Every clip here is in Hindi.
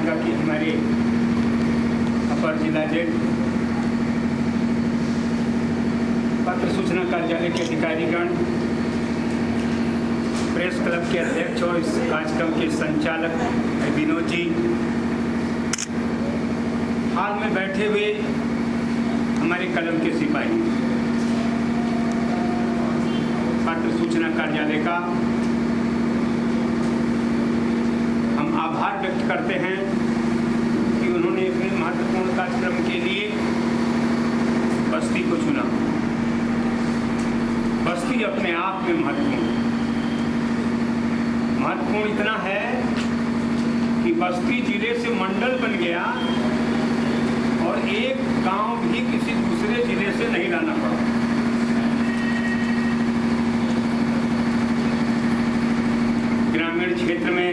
चाहूँगा कि हमारे अपर जिला जेल पत्र सूचना कार्यालय के अधिकारीगण, प्रेस क्लब के अध्यक्ष और इस कार्यक्रम के संचालक विनोद जी, हाल में बैठे हुए हमारे कलम के सिपाही, पत्र सूचना कार्यालय का हम आभार व्यक्त करते हैं कि उन्होंने अपने महत्वपूर्ण कार्यक्रम के लिए बस्ती को चुना। बस्ती अपने आप में महत्वपूर्ण इतना है कि बस्ती जिले से मंडल बन गया और एक गांव भी किसी दूसरे जिले से नहीं लाना पड़ा। ग्रामीण क्षेत्र में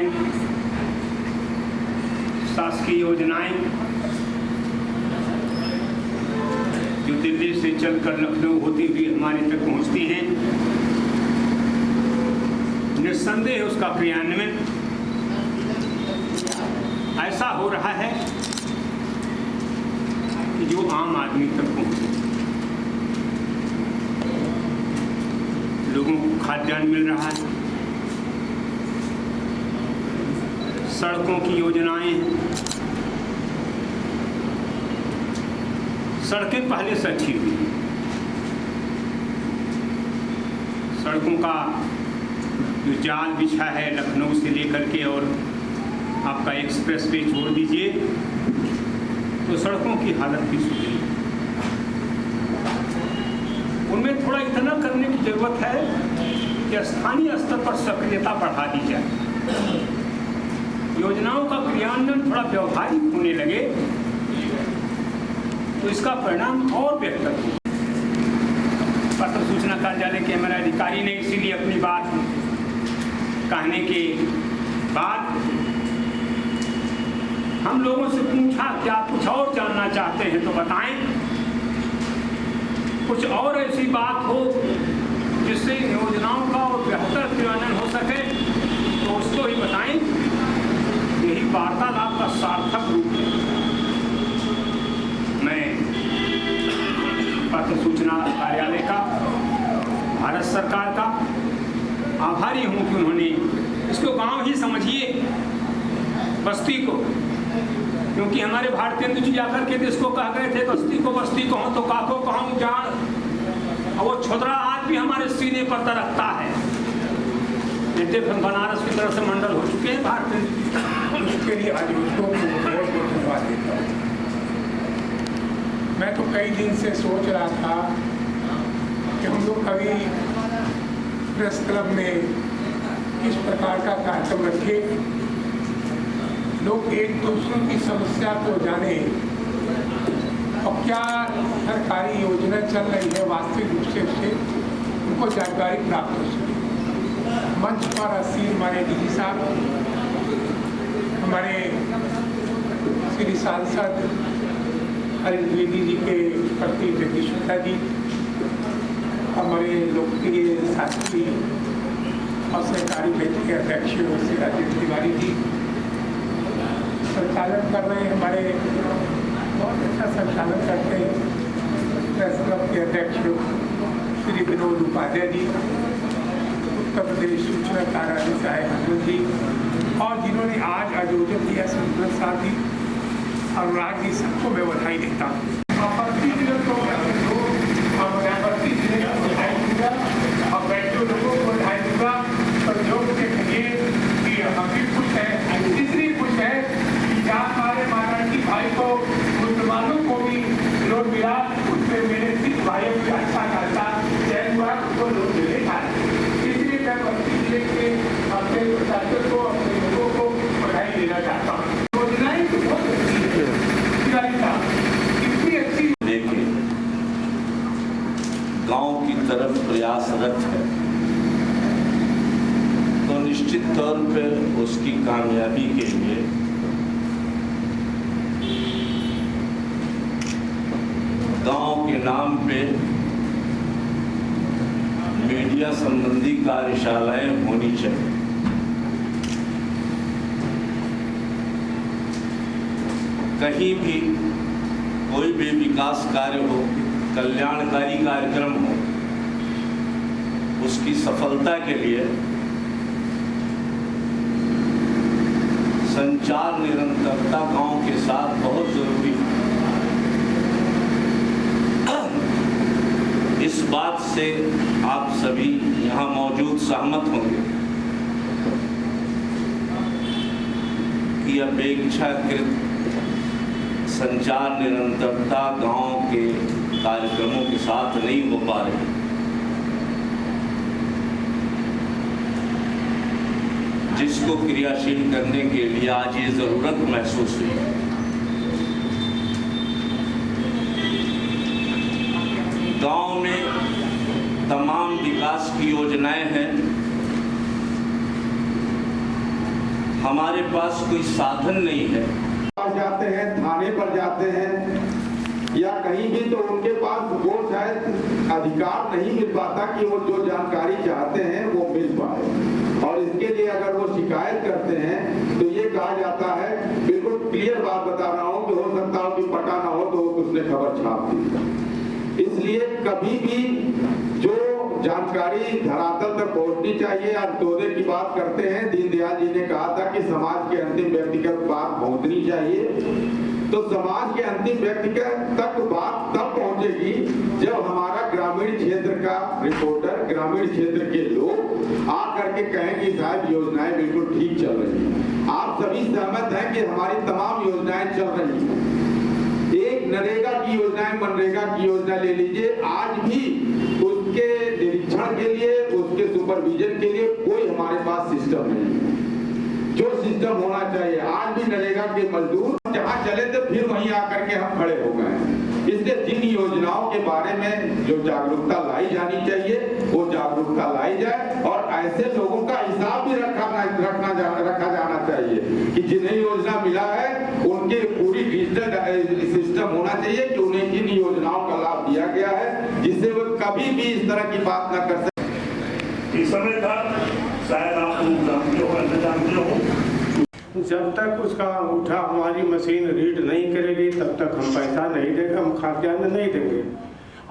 शासकीय योजनाएं जो दिल्ली से चलकर लखनऊ होती हुई हमारे तक पहुंचती हैं, निस्संदेह उसका क्रियान्वयन ऐसा हो रहा है कि जो आम आदमी तक पहुंचे। लोगों को खाद्यान्न मिल रहा है, सड़कों की योजनाएं हैं, सड़कें पहले से अच्छी हुई, सड़कों का जो जाल बिछा है लखनऊ से लेकर के और आपका एक्सप्रेस वे छोड़ दीजिए तो सड़कों की हालत भी सुधरी। उनमें थोड़ा इतना करने की जरूरत है कि स्थानीय स्तर पर सक्रियता बढ़ा दी जाए, योजनाओं का क्रियान्वयन थोड़ा व्यवहारिक होने लगे तो इसका परिणाम और बेहतर हो। पत्र सूचना कार्यालय के हमारे अधिकारी ने इसीलिए अपनी बात कहने के बाद हम लोगों से पूछा कि आप कुछ और जानना चाहते हैं तो बताएं, कुछ और ऐसी बात हो जिससे योजनाओं का और बेहतर क्रियान्वयन हो सके तो उसको ही बताएं। यही वार्तालाप का सार्थक रूप है। मैं पत्र सूचना कार्यालय का, भारत सरकार का आभारी हूं कि उन्होंने इसको गांव ही समझिए, बस्ती को, क्योंकि हमारे भारतेंदु जी जाकर के इसको कह गए थे बस्ती को तो काको कहूँ जान, और वो छोदरा आज भी हमारे सीने पर तरकता है। बनारस की तरफ से मंडल हो चुके हैं भारत, उसके लिए आज उसको बहुत धन्यवाद देता हूँ। मैं तो कई दिन से सोच रहा था कि हम लोग कभी प्रेस क्लब में इस प्रकार का कार्यक्रम रखें, लोग एक दूसरे की समस्या को जाने और क्या सरकारी योजना चल रही है वास्तविक रूप से उससे उनको जानकारी प्राप्त हो सके। मंच पर आसीन हमारे डीजी साहब, हमारे श्री सांसद हरीश द्विवेदी जी के पति जगदीश शुक्ला जी, हमारे लोकप्रिय साथी और सहकारी बैंक के अध्यक्ष श्री राजेश तिवारी जी, संचालन कर रहे हैं हमारे बहुत अच्छा संचालन करते हैं प्रेस क्लब के अध्यक्ष श्री विनोद उपाध्याय जी, उत्तर प्रदेश सूचना कार्यालय से आए हनुमान जी, और जिन्होंने आज आयोजन किया संतोष साथी अनुराग जी, सबको मैं बधाई देता हूँ। आपत्ति जिले को आपत्ति जिले को बधाई दूंगा और बैठे लोगों को बधाई दूंगा और जो कहिए कि हम भी खुश हैं, तीसरी खुश है कि जहाँ हमारे माराठी भाई को मुसलमानों को भी लोग मिला, उसमें मेरे सिख भाइयों को अच्छा खासा चयन हुआ, उसको लोग मिले खाए। इसलिए मैं बस्ती जिले के अपने प्रशासन को, अपने लोगों को बधाई देना चाहता हूँ। योजनाएं तो बहुत अच्छी है, कितनी अच्छी। लेकिन गांव की तरफ प्रयासरत है तो निश्चित तौर पर उसकी कामयाबी के लिए गांव के नाम पे मीडिया संबंधी कार्यशालाएं होनी चाहिए। कहीं भी कोई भी विकास कार्य हो, कल्याणकारी कार्यक्रम हो, उसकी सफलता के लिए संचार निरंतरता गांव के साथ बहुत जरूरी है। इस बात से आप सभी यहाँ मौजूद सहमत होंगे कि अपेक्षाकृत संचार निरंतरता गांव के कार्यक्रमों के साथ नहीं हो पा रही। जिसको क्रियाशील करने के लिए आज ये ज़रूरत महसूस हुई। गांव में तमाम विकास की योजनाएं हैं, हमारे पास कोई साधन नहीं है। जाते हैं, थाने पर जाते हैं या कहीं भी, तो उनके पास वो शायद अधिकार नहीं मिल पाता कि वो जो जानकारी चाहते हैं वो मिल पाए। और इसके लिए अगर वो शिकायत करते हैं तो ये कहा जाता है, बिल्कुल क्लियर बात बता रहा हूँ, कि हो सकता हो कि पता ना हो तो उसने खबर छाप दी। इसलिए कभी भी जो जानकारी धरातल तक पहुंचनी चाहिए। अंत्योदय की बात करते हैं, दीनदयाल जी ने कहा था कि समाज के अंतिम व्यक्ति तक बात पहुंचनी चाहिए। तो समाज के अंतिम व्यक्ति तक बात तब पहुंचेगी जब हमारा ग्रामीण क्षेत्र का रिपोर्टर, ग्रामीण क्षेत्र के लोग आकर के कहें कि साहब योजनाएं बिल्कुल ठीक चल रही हैं। आप सभी सहमत हैं कि हमारी तमाम योजनाएं चल रही हैं। एक नरेगा की योजनाएं, मनरेगा की योजना ले लीजिए, आज भी उसके निरीक्षण के लिए, उसके सुपरविजन के लिए कोई हमारे पास सिस्टम नहीं है जो सिस्टम होना चाहिए। आज भी नरेगा के मजदूर जहाँ चले थे फिर वहीं आकर के हम खड़े हो गए। इसलिए जिन योजनाओं के बारे में जो जागरूकता लाई जानी चाहिए वो जागरूकता लाई जाए, और ऐसे लोगों का हिसाब भी रखा जाना चाहिए कि जिन्हें योजना मिला है उनके पूरी डिजिटल सिस्टम होना चाहिए कि उन्हें इन योजनाओं का लाभ दिया गया है, जिससे वो कभी भी इस तरह की बात न कर सके। इस समय का शायद आप जानते हो जब तक उसका अंगूठा हमारी मशीन रीड नहीं करेगी तब तक हम पैसा नहीं देंगे, हम खाद्यान्न नहीं देंगे।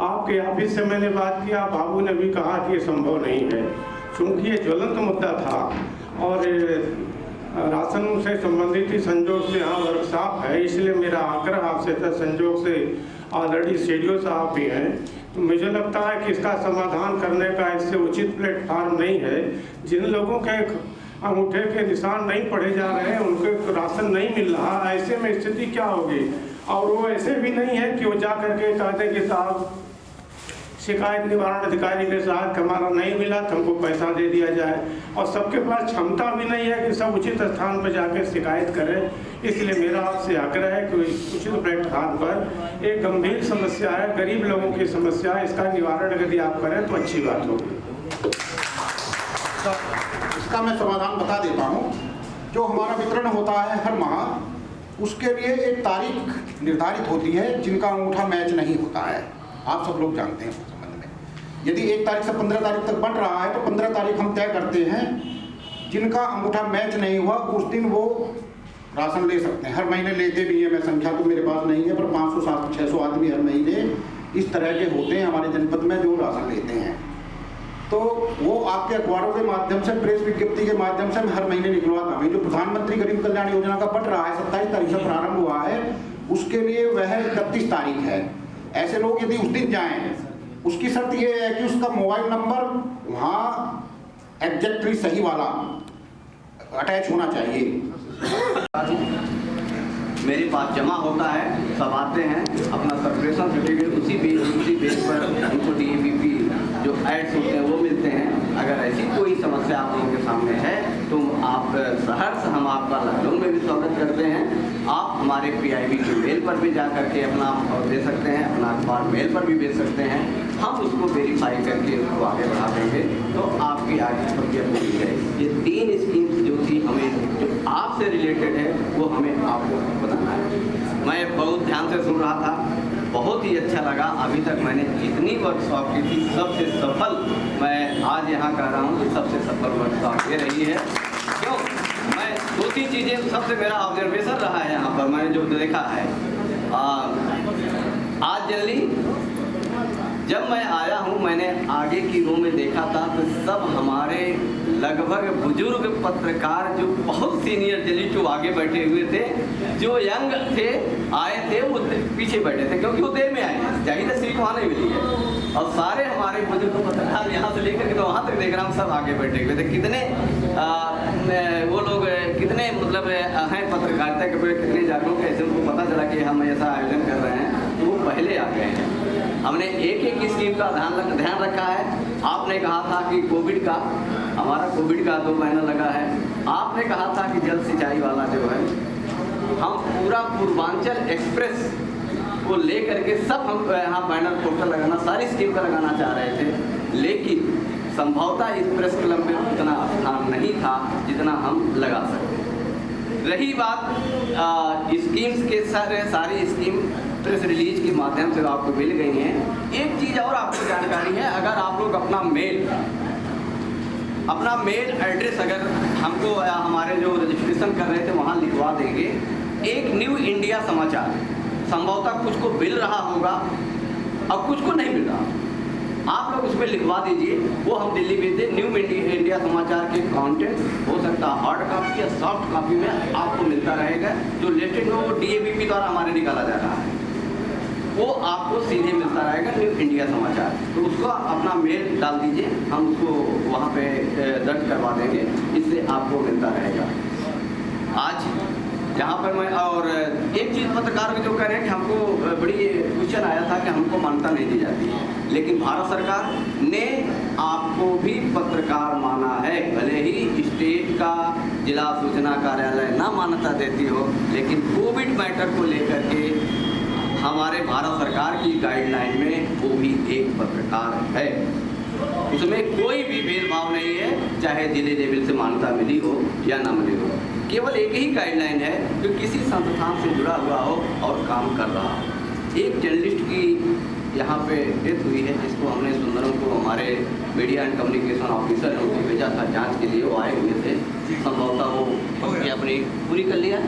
आपके ऑफिस से मैंने बात किया, बाबू ने भी कहा कि ये संभव नहीं है, क्योंकि ये ज्वलंत मुद्दा था और राशन से संबंधित ही संजोग से यहाँ वर्कशॉप है, इसलिए मेरा आग्रह आपसे था। संजोग से ऑलरेडी सीडीओ साहब भी हैं, तो मुझे लगता है कि इसका समाधान करने का इससे उचित प्लेटफार्म नहीं है। जिन लोगों के अंगूठे के निशान नहीं पढ़े जा रहे हैं, उनको राशन नहीं मिल रहा, ऐसे में स्थिति क्या होगी। और वो ऐसे भी नहीं है कि वो जा करके कहते हैं कि साहब शिकायत निवारण अधिकारी के साथ हमारा नहीं मिला तो हमको पैसा दे दिया जाए, और सबके पास क्षमता भी नहीं है कि सब उचित स्थान पर जाकर शिकायत करें। इसलिए मेरा आपसे आग्रह है कि उचित प्लेटफार्म पर एक गंभीर समस्या है, गरीब लोगों की समस्या है, इसका निवारण यदि आप करें तो अच्छी बात होगी। इसका मैं समाधान बता देता हूँ। जो हमारा वितरण होता है हर माह, उसके लिए एक तारीख निर्धारित होती है जिनका अंगूठा मैच नहीं होता है, आप सब लोग जानते हैं इस संबंध में। यदि 1 तारीख से 15 तारीख तक बन रहा है तो 15 तारीख हम तय करते हैं, जिनका अंगूठा मैच नहीं हुआ उस दिन वो राशन ले सकते हैं। हर महीने लेते भी हैं, मैं संख्या तो मेरे पास नहीं है, पर 500-600 आदमी हर महीने इस तरह के होते हैं हमारे जनपद में जो राशन लेते हैं। तो वो आपके अखबारों के माध्यम से, प्रेस विज्ञप्ति के माध्यम से हर महीने निकलवाता हूँ। जो प्रधानमंत्री गरीब कल्याण योजना का बट रहा है, 27 तारीख से प्रारंभ हुआ है, उसके लिए वह 31 तारीख है। ऐसे लोग यदि उस दिन जाएं, उसकी शर्त ये है कि उसका मोबाइल नंबर वहाँ एग्जैक्टली सही वाला अटैच होना चाहिए। मेरे पास जमा होता है, सब आते हैं, अपना सर्कुलेशन सर्टिफिकेट उसी बेस पर उनको DABP जो एड्स होते हैं वो मिलते हैं। अगर ऐसी कोई समस्या आप लोगों के सामने है तो आप सहर्ष हम आपका लॉकडाउन में भी स्वागत करते हैं। आप हमारे PIB की मेल पर भी जा करके अपना दे सकते हैं, अपना अखबार मेल पर भी भेज सकते हैं, हम उसको वेरीफाई करके उसको आगे बढ़ा देंगे तो आपकी आगे प्रक्रिया पूरी है। ये 3 स्कीम्स जो थी हमें, जो आपसे रिलेटेड है, वो हमें आपको बताना है। मैं बहुत ध्यान से सुन रहा था, बहुत ही अच्छा लगा। अभी तक मैंने जितनी वर्कशॉप की थी सबसे सफल, मैं आज यहाँ कह रहा हूँ कि सबसे सफल वर्कशॉप ये रही है। क्यों? मैं दूसरी चीज़ें सबसे मेरा ऑब्जर्वेशन रहा है यहाँ पर, मैंने जो देखा है आज जल्दी जब मैं आया हूँ, मैंने आगे की रो में देखा था तो सब हमारे लगभग बुजुर्ग पत्रकार जो बहुत सीनियर जर्नलिस्ट जो आगे बैठे हुए थे, जो यंग थे आए थे वो पीछे बैठे थे, क्योंकि वो देर में आए हैं, चाहिए सीट वहाँ नहीं मिली है। और सारे हमारे बुजुर्ग पत्रकार यहाँ से लेकर के तो वहाँ तक देख रहा हूँ सब आगे बैठे हुए थे। कितने वो लोग कितने मतलब हैं पत्रकारिता के प्रति कितने जागरूक है, ऐसे उनको पता चला कि हम ऐसा आयोजन कर रहे हैं तो वो पहले आ गए हैं। हमने एक स्कीम का ध्यान रखा है। आपने कहा था कि कोविड का, हमारा कोविड का 2 महीना लगा है। आपने कहा था कि जल सिंचाई वाला जो है हम पूरा पूर्वांचल एक्सप्रेस को ले करके सब हम यहाँ बैनर पोस्टर लगाना, सारी स्कीम का लगाना चाह रहे थे, लेकिन संभवतः इस प्रेस क्लब में उतना स्थान नहीं था जितना हम लगा सकते। रही बात स्कीम्स के सारी स्कीम प्रेस रिलीज के माध्यम से आपको मिल गई हैं। एक चीज़ और आपको जानकारी है, अगर आप लोग अपना मेल एड्रेस अगर हमको हमारे जो रजिस्ट्रेशन कर रहे थे वहाँ लिखवा देंगे, एक न्यू इंडिया समाचार संभवतः कुछ को मिल रहा होगा और कुछ को नहीं मिल रहा, आप लोग उसमें लिखवा दीजिए, वो हम दिल्ली भेज दें। न्यू इंडिया समाचार के कंटेंट हो सकता है हार्ड कॉपी या सॉफ्ट कॉपी में आपको मिलता रहेगा। जो लेटेस्ट वो DABP द्वारा हमारे निकाला जा रहा है वो आपको सीधे मिलता रहेगा न्यू इंडिया समाचार। तो उसको अपना मेल डाल दीजिए, हम उसको वहाँ पे दर्ज करवा देंगे, इससे आपको मिलता रहेगा। आज जहाँ पर मैं और एक चीज़ पत्रकार जो कह रहे हैं कि हमको बड़ी क्वेश्चन आया था कि हमको मान्यता नहीं दी जाती है, लेकिन भारत सरकार ने आपको भी पत्रकार माना है। भले ही स्टेट का जिला सूचना कार्यालय ना मान्यता देती हो, लेकिन कोविड मैटर को लेकर के हमारे भारत सरकार की गाइडलाइन में वो भी एक पत्रकार है। उसमें कोई भी भेदभाव नहीं है, चाहे जिले लेवल से मान्यता मिली हो या ना मिली हो। केवल एक ही गाइडलाइन है जो किसी संस्थान से जुड़ा हुआ हो और काम कर रहा हो। एक जर्नलिस्ट की यहाँ पे डेथ हुई है, जिसको हमने सुंदरम को हमारे मीडिया एंड कम्युनिकेशन ऑफिसर ने उनको भेजा था जांच के लिए, वो आए हुए थे। संभवतः वो अपनी पूरी कर लिया,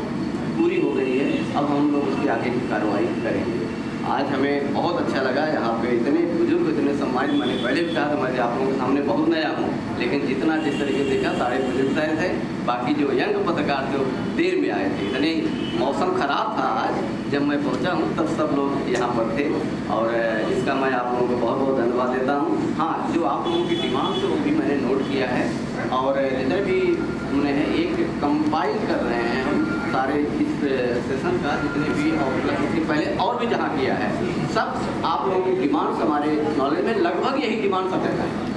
पूरी हो गई है। अब हम लोग उसकी आगे की कार्रवाई करेंगे। आज हमें बहुत अच्छा लगा, यहाँ पे इतने बुजुर्ग, इतने सम्मानित, मैंने पहले भी कहा था मैं आप लोगों के सामने बहुत नया हूँ, लेकिन जिस तरीके से देखा सारे बुजुर्ग आए थे, बाकी जो यंग पत्रकार थे देर में आए थे। इतने मौसम ख़राब था आज जब मैं पहुँचा हूँ, तब सब लोग यहाँ पर थे और इसका मैं आप लोगों को बहुत बहुत धन्यवाद देता हूँ। हाँ, जो आप लोगों की डिमांड थे वो भी मैंने नोट किया है और जितने भी हमने एक कंपाइल कर रहे हैं हम सारे इस सेशन का, जितने भी और इसके पहले और भी जहाँ किया है, सब आप लोगों की डिमांड्स हमारे नॉलेज में लगभग यही डिमांड सब जगह है।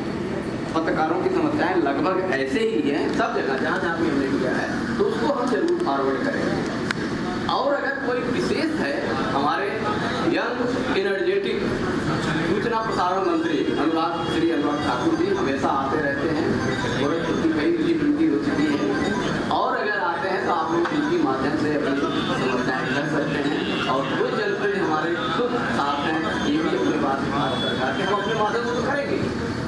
पत्रकारों की समस्याएं लगभग ऐसे ही हैं सब जगह, जहाँ जहाँ भी हमने किया है, तो उसको हम जरूर फॉरवर्ड करेंगे। और अगर कोई विशेष है, हमारे यंग एनर्जेटिक सूचना प्रसारण मंत्री श्री अनुराग ठाकुर जी हमेशा आते रहते हैं, गोरखपुर की कई ड्यूटी हो चुकी है, और अगर आते हैं तो आप लोग इनके माध्यम से अपनी समस्याएं कर सकते हैं। और वो जनप्रतिनिधि हमारे खुद साथ हैं, ये भी अपनी बात भारत सरकार के हम अपने माध्यम से तो करेंगे,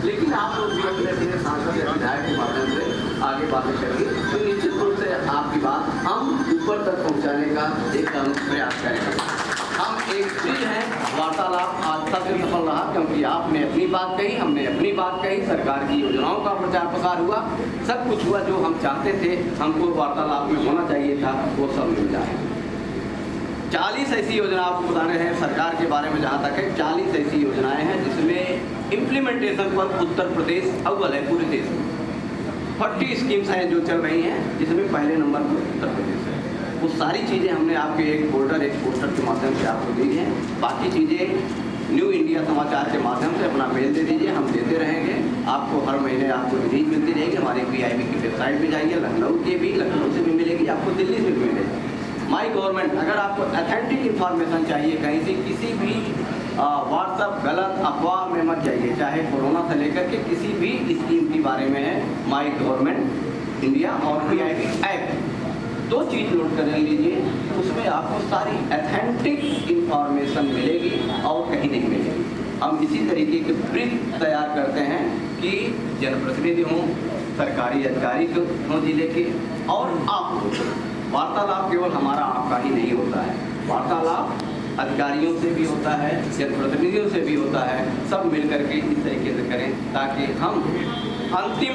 लेकिन आप लोग भी अपने सांसद या विधायक के माध्यम से आगे बातें करेंगे, तो निश्चित रूप से आपकी बात हम ऊपर तक पहुँचाने का एक प्रयास करेंगे। हम एक चीज है, वार्तालाप आज सबसे सफल रहा, क्योंकि आपने अपनी बात कही, हमने अपनी बात कही, सरकार की योजनाओं का प्रचार प्रसार हुआ, सब कुछ हुआ जो हम चाहते थे हमको वार्तालाप में होना चाहिए था, वो सब मिल जाए। 40 ऐसी योजना आपको बता रहे हैं सरकार के बारे में, जहाँ तक है 40 ऐसी योजनाएं हैं जिसमें इम्प्लीमेंटेशन पर उत्तर प्रदेश अव्वल है पूरे देश में। 40 स्कीम्स हैं जो चल रही हैं, जिसमें पहले नंबर पर उत्तर प्रदेश है। वो सारी चीज़ें हमने आपके एक पोस्टर के माध्यम से आपको दी हैं। बाकी चीज़ें न्यू इंडिया समाचार के माध्यम से अपना मेल दे दीजिए, हम देते रहेंगे आपको। हर महीने आपको रिलीज मिलती रहेगी, हमारी PIB की वेबसाइट पे जाइए, लखनऊ से भी मिलेगी, आपको दिल्ली से भी मिलेगी। माई गवर्नमेंट, अगर आपको अथेंटिक इन्फॉर्मेशन चाहिए कहीं से, किसी भी व्हाट्सअप गलत अफवाह में मत जाइए, चाहे कोरोना से लेकर के किसी भी स्कीम के बारे में है, माई गवर्नमेंट इंडिया और PIB ऐप, 2 चीज़ नोट कर लीजिए, उसमें आपको सारी अथेंटिक इंफॉर्मेशन मिलेगी और कहीं नहीं मिलेगी। हम इसी तरीके के प्रिंट तैयार करते हैं कि जनप्रतिनिधि हों, सरकारी अधिकारी हों जिले के, और आप लोग। वार्तालाप केवल हमारा आपका ही नहीं होता है, वार्तालाप अधिकारियों से भी होता है, जनप्रतिनिधियों से भी होता है। सब मिल करके इस तरीके से करें ताकि हम अंतिम,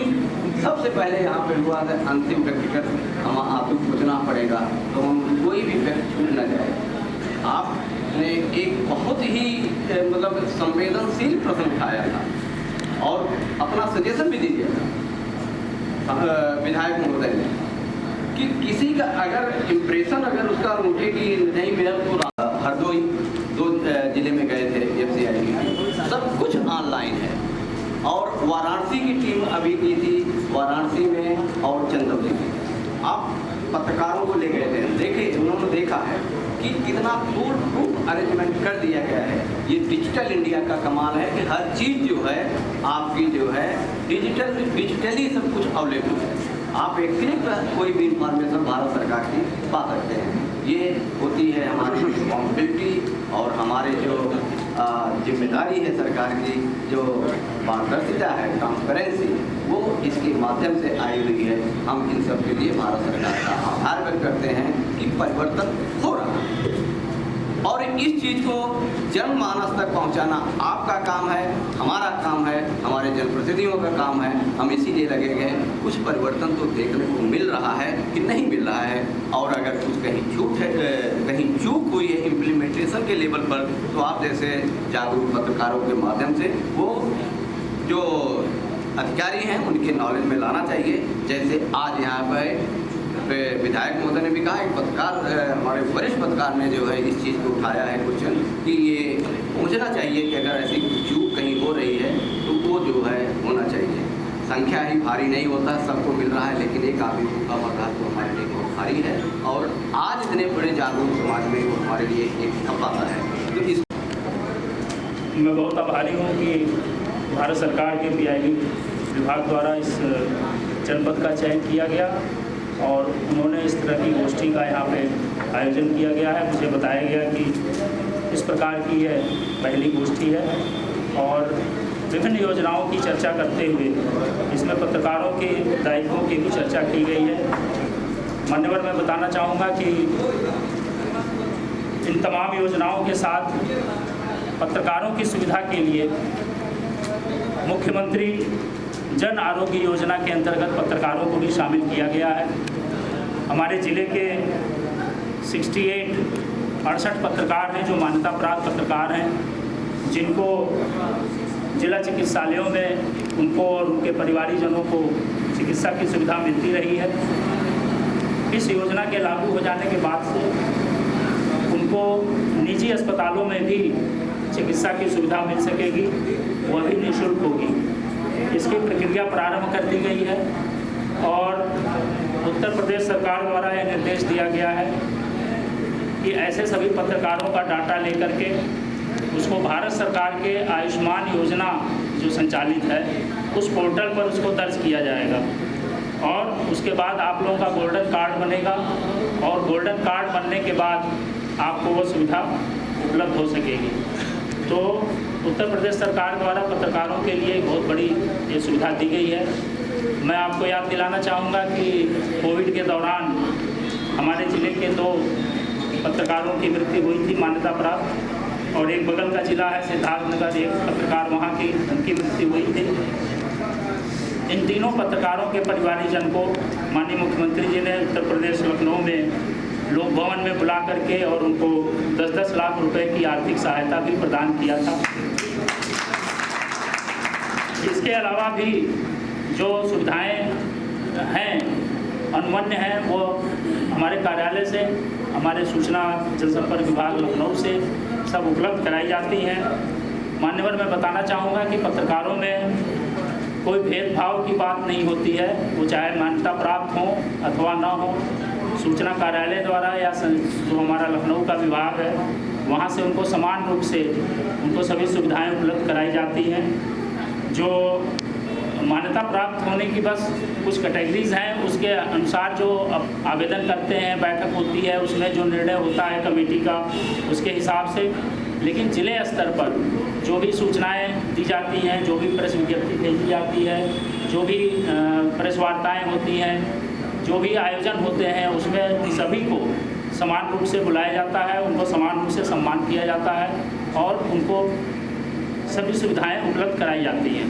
सबसे पहले यहाँ पे हुआ है अंतिम व्यक्तिगत हम आपको पूछना पड़ेगा, तो हम कोई भी व्यक्ति छूट न जाए। आपने एक बहुत ही मतलब संवेदनशील प्रश्न उठाया था और अपना सजेशन भी दीजिए विधायक महोदय ने कि किसी का अगर इम्प्रेशन अगर उसका रूठे की नहीं मिला तो हरदोई 2 जिले में गए थे FCI, सब कुछ ऑनलाइन है। और वाराणसी की टीम अभी की थी, वाराणसी में और चंदौली में आप पत्रकारों को ले गए थे, देखे उन्होंने देखा है कि कितना फूल प्रूफ अरेंजमेंट कर दिया गया है। ये डिजिटल इंडिया का कमाल है कि हर चीज़ जो है आपकी जो है डिजिटली सब कुछ अवेलेबल है। आप एक क्लिक पर कोई भी इंफॉर्मेशन भारत सरकार की पा सकते हैं। ये होती है हमारी रिस्पॉन्सिबिलिटी और हमारे जो जिम्मेदारी है सरकार की, जो पारदर्शिता है, ट्रांसपेरेंसी, वो इसके माध्यम से आई हुई है। हम इन सब के लिए भारत सरकार का आभार व्यक्त करते हैं कि परिवर्तन हो रहा है और इस चीज़ को जनमानस तक पहुंचाना आपका काम है, हमारा काम है, हमारे जनप्रतिनिधियों का काम है। हम इसीलिए लगे गए, कुछ परिवर्तन तो देखने को मिल रहा है कि नहीं मिल रहा है, और अगर कुछ कहीं कहीं चूक हुई है इम्प्लीमेंटेशन के लेवल पर, तो आप जैसे जागरूक पत्रकारों के माध्यम से वो जो अधिकारी हैं उनके नॉलेज में लाना चाहिए। जैसे आज यहाँ पर विधायक महोदय ने भी कहा, एक पत्रकार हमारे वरिष्ठ पत्रकार ने जो है इस चीज़ को उठाया है क्वेश्चन कि ये पहुँचना चाहिए कि अगर ऐसी चूक कहीं हो रही है तो वो जो है होना चाहिए। संख्या ही भारी नहीं होता, सबको मिल रहा है, लेकिन एक आदमी भूखा मर रहा है तो हमारे लिए बहुत भारी है। और आज इतने बड़े जागरूक समाज में वो हमारे लिए एक सफलता है। तो इस मैं बहुत आभारी हूँ कि भारत सरकार के PIB विभाग द्वारा इस जनपद का चयन किया गया और उन्होंने इस तरह की गोष्ठी का यहाँ पे आयोजन किया गया है। मुझे बताया गया कि इस प्रकार की यह पहली गोष्ठी है और विभिन्न योजनाओं की चर्चा करते हुए इसमें पत्रकारों के दायित्वों की भी चर्चा की गई है। मान्यवर, मैं बताना चाहूँगा कि इन तमाम योजनाओं के साथ पत्रकारों की सुविधा के लिए मुख्यमंत्री जन आरोग्य योजना के अंतर्गत पत्रकारों को भी शामिल किया गया है। हमारे ज़िले के 68 पत्रकार हैं जो मान्यता प्राप्त पत्रकार हैं, जिनको जिला चिकित्सालयों में उनको और उनके परिवारीजनों को चिकित्सा की सुविधा मिलती रही है। इस योजना के लागू हो जाने के बाद से उनको निजी अस्पतालों में भी चिकित्सा की सुविधा मिल सकेगी, वह भी निःशुल्क होगी। इसकी प्रक्रिया प्रारंभ कर दी गई है और उत्तर प्रदेश सरकार द्वारा यह निर्देश दिया गया है कि ऐसे सभी पत्रकारों का डाटा लेकर के उसको भारत सरकार के आयुष्मान योजना जो संचालित है उस पोर्टल पर उसको दर्ज किया जाएगा और उसके बाद आप लोगों का गोल्डन कार्ड बनेगा और गोल्डन कार्ड बनने के बाद आपको वो सुविधा उपलब्ध हो सकेगी। तो उत्तर प्रदेश सरकार द्वारा पत्रकारों के लिए बहुत बड़ी ये सुविधा दी गई है। मैं आपको याद दिलाना चाहूँगा कि कोविड के दौरान हमारे ज़िले के 2 पत्रकारों की मृत्यु हुई थी मान्यता प्राप्त, और एक बगल का ज़िला है सिद्धार्थनगर, एक पत्रकार वहाँ की उनकी मृत्यु हुई थी। इन तीनों पत्रकारों के परिवारीजन को माननीय मुख्यमंत्री जी ने उत्तर प्रदेश लखनऊ में लोक भवन में बुला करके और उनको 10-10 लाख रुपए की आर्थिक सहायता भी प्रदान किया था। इसके अलावा भी जो सुविधाएं हैं अनुमन्य हैं वो हमारे कार्यालय से, हमारे सूचना जनसंपर्क विभाग लखनऊ से सब उपलब्ध कराई जाती हैं। मान्यवर, मैं बताना चाहूँगा कि पत्रकारों में कोई भेदभाव की बात नहीं होती है, वो चाहे मान्यता प्राप्त हो अथवा न हो। सूचना कार्यालय द्वारा या जो हमारा लखनऊ का विभाग है वहाँ से उनको समान रूप से उनको सभी सुविधाएं उपलब्ध कराई जाती हैं। जो मान्यता प्राप्त होने की बस कुछ कैटेगरीज हैं, उसके अनुसार जो आवेदन करते हैं, बैठक होती है, उसमें जो निर्णय होता है कमेटी का उसके हिसाब से। लेकिन जिले स्तर पर जो भी सूचनाएं दी जाती हैं, जो भी प्रेस विज्ञप्ति भेजी जाती है, जो भी प्रेस वार्ताएँ होती हैं, जो भी आयोजन होते हैं उसमें सभी को समान रूप से बुलाया जाता है, उनको समान रूप से सम्मान किया जाता है और उनको सभी सुविधाएं उपलब्ध कराई जाती हैं।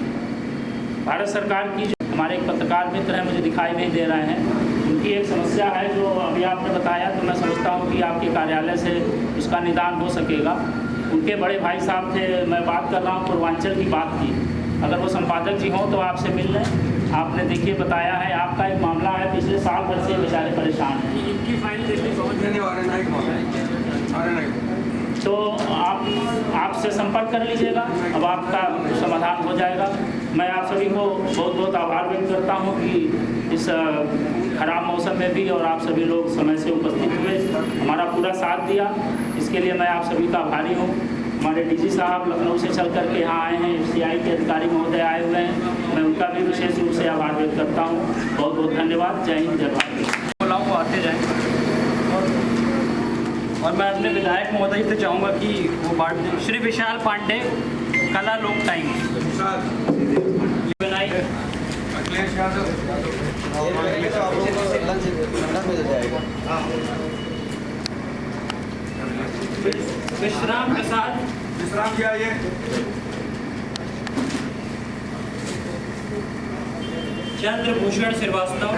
भारत सरकार की जो हमारे एक पत्रकार मित्र हैं, मुझे दिखाई नहीं दे रहे हैं, उनकी एक समस्या है जो अभी आपने बताया, तो मैं समझता हूँ कि आपके कार्यालय से उसका निदान हो सकेगा। उनके बड़े भाई साहब थे, मैं बात कर रहा हूँ पूर्वांचल की बात की, अगर वो संपादक जी हों तो आपसे मिल लें। आपने देखिए बताया है, आपका एक मामला है, पिछले साल भर से बेचारे परेशान हैं। इनकी फाइल देखने तो आपसे संपर्क कर लीजिएगा, अब आपका समाधान हो जाएगा। मैं आप सभी को बहुत बहुत आभार व्यक्त करता हूँ कि इस खराब मौसम में भी और आप सभी लोग समय से उपस्थित हुए, हमारा पूरा साथ दिया, इसके लिए मैं आप सभी का आभारी हूँ। हमारे डीजी साहब लखनऊ से चल करके यहाँ आए हैं, FCI के अधिकारी महोदय आए हुए हैं, मैं उनका भी विशेष रूप से आभार व्यक्त करता हूँ। बहुत बहुत धन्यवाद। जय हिंद, जय भारत। बोलाऊँ वो आते जाएँ और मैं अपने विधायक महोदय से चाहूँगा कि वो बांट दें। श्री विशाल पांडे, कला लोक टाइम्स। विश्राम प्रसाद, विश्राम किया ये चंद्रभूषण श्रीवास्तव,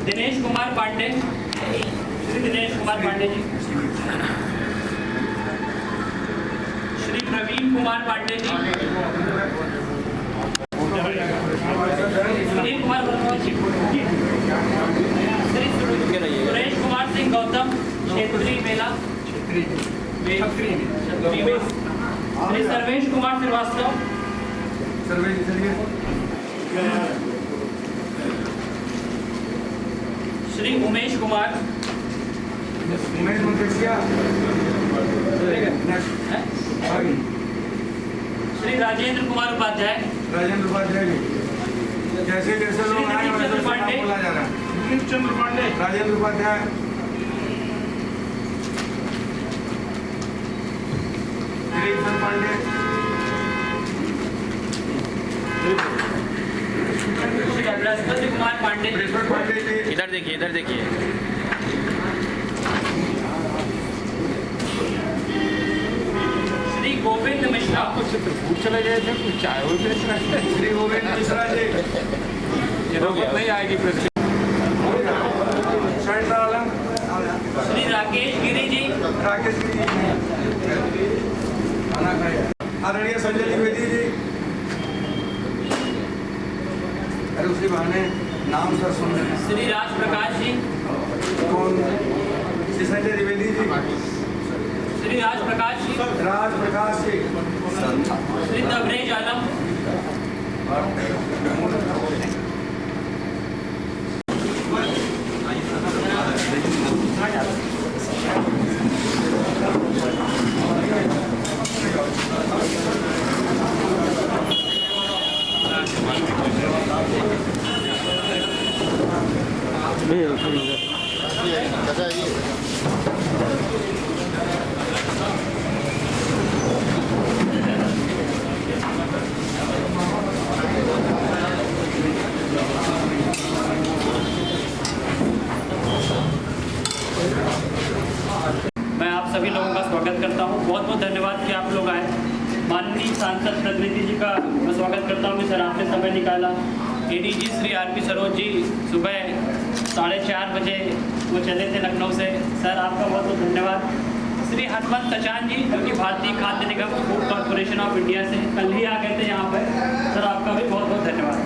दिनेश कुमार पांडे, श्री दिनेश कुमार पांडे जी, श्री प्रवीण कुमार पांडे जी, सुनील कुमार वर्मा जी, श्री सुरेश कुमार सिंह गौतम, क्षेत्रीय मेला, श्री सर्वेश कुमार श्रीवास्तव, श्री उमेश कुमार, श्री राजेंद्र कुमार उपाध्याय, जैसे जैसे लोग आए वैसे बोला जा रहा है। चंद्र पांडे, राजेंद्र उपाध्याय, पांडे, बृहस्पति कुमार पांडे, इधर देखिए, इधर देखिए। श्री गोविंद मिश्रा, चले गए थे कुछ चाय हो श्री गोविंद मिश्रा जी, नहीं आएगी प्रेस। श्री राकेश गिरी जी, आदरणीय संजय द्विवेदी जी, अरे उसी बहाने नाम सर सुन रहे हैं। श्री राज प्रकाश जी, कौन? श्री संजय द्विवेदी जी, श्री राज प्रकाश जी, राज प्रकाश जी, श्री तबरेज आलम, मैं आप सभी लोगों का स्वागत करता हूं। बहुत बहुत धन्यवाद कि आप लोग आए। माननीय सांसद प्रतिनिधि जी का मैं स्वागत करता हूं कि सर आपने समय निकाला। ADG श्री RP सरोज जी सुबह 4:30 बजे वो चले थे लखनऊ से, सर आपका बहुत बहुत धन्यवाद। श्री हनुमंत सचान जी जो कि भारतीय खाद्य निगम फूड कॉर्पोरेशन ऑफ इंडिया से कल ही आ गए थे यहाँ पर, सर आपका भी बहुत बहुत धन्यवाद।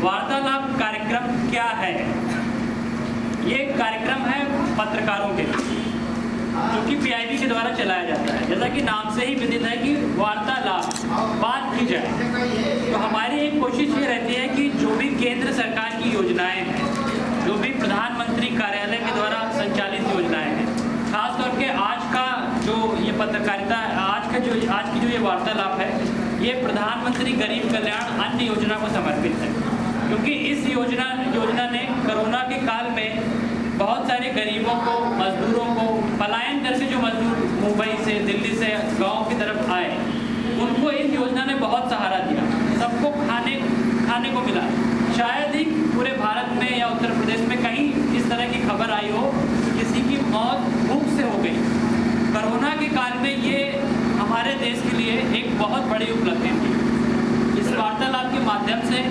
वार्तालाप कार्यक्रम क्या है? ये कार्यक्रम है पत्रकारों के लिए जो कि PIB के द्वारा चलाया जाता है। जैसा कि नाम से ही विदित है कि वार्तालाप, बात की जाए, तो हमारी एक कोशिश ये रहती है कि जो भी केंद्र सरकार की योजनाएं हैं, जो भी प्रधानमंत्री कार्यालय के द्वारा संचालित योजनाएं हैं, खासतौर के आज का जो ये पत्रकारिता, आज की जो ये वार्तालाप है, ये प्रधानमंत्री गरीब कल्याण अन्न योजना को समर्पित है। क्योंकि इस योजना ने कोरोना के काल में बहुत सारे गरीबों को, मजदूरों को, पलायन कर के जो मजदूर मुंबई से, दिल्ली से गांव की तरफ आए, उनको इस योजना ने बहुत सहारा दिया। सबको खाने को मिला। शायद ही पूरे भारत में या उत्तर प्रदेश में कहीं इस तरह की खबर आई हो किसी की मौत भूख से हो गई। कोरोना के काल में ये हमारे देश के लिए एक बहुत बड़ी उपलब्धि थी। इस वार्तालाप के माध्यम से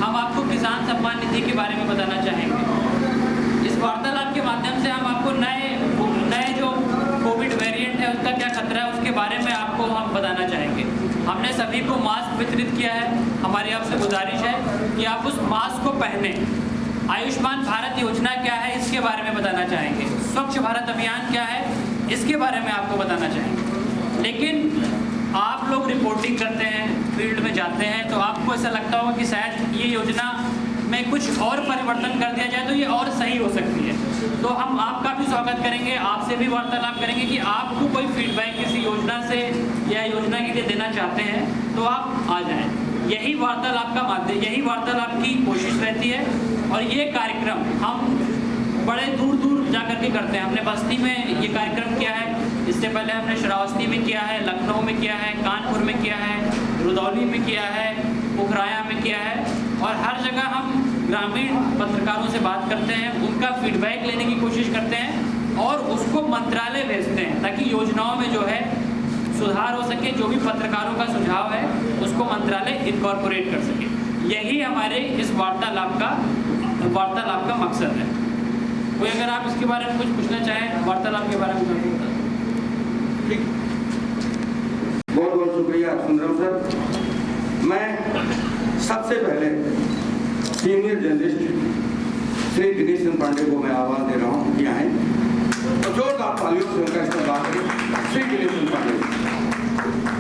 हम आपको किसान सम्मान निधि के बारे में बताना चाहेंगे। इस वार्तालाप के माध्यम से हम आपको नए जो कोविड वेरिएंट है उसका क्या खतरा है उसके बारे में आपको हम बताना चाहेंगे। हमने सभी को मास्क वितरित किया है। हमारी आपसे गुजारिश है कि आप उस मास्क को पहने। आयुष्मान भारत योजना क्या है इसके बारे में बताना चाहेंगे। स्वच्छ भारत अभियान क्या है इसके बारे में आपको बताना चाहेंगे। लेकिन आप लोग रिपोर्टिंग करते हैं, फील्ड में जाते हैं, तो आपको ऐसा लगता होगा कि शायद ये योजना में कुछ और परिवर्तन कर दिया जाए तो ये और सही हो सकती है। तो हम आपका भी स्वागत करेंगे, आपसे भी वार्तालाप करेंगे कि आपको कोई फीडबैक किसी योजना से या योजना के लिए देना चाहते हैं तो आप आ जाएं। यही वार्तालाप का माध्यम, यही वार्तालाप की कोशिश रहती है। और ये कार्यक्रम हम बड़े दूर दूर जा कर के करते हैं। हमने बस्ती में ये कार्यक्रम किया है, इससे पहले हमने श्रावस्ती में किया है, लखनऊ में किया है, कानपुर में किया है, रुदौली में किया है, पुखराया में किया है। और हर जगह हम ग्रामीण पत्रकारों से बात करते हैं, उनका फीडबैक लेने की कोशिश करते हैं और उसको मंत्रालय भेजते हैं ताकि योजनाओं में जो है सुधार हो सके। जो भी पत्रकारों का सुझाव है उसको मंत्रालय इनकॉर्पोरेट कर सके। यही हमारे इस वार्तालाप का मकसद है। कोई अगर आप इसके बारे में कुछ पूछना चाहें, वार्तालाप के बारे में ठीक। बहुत बहुत शुक्रिया सुंदरम सर। मैं सबसे पहले सीनियर जर्नलिस्ट श्री दिनेशन पांडे को मैं आवाज दे रहा हूँ कि आए और जोरदार तालियों से उनका इस्तेमाल करें। श्री दिनेशन पांडे।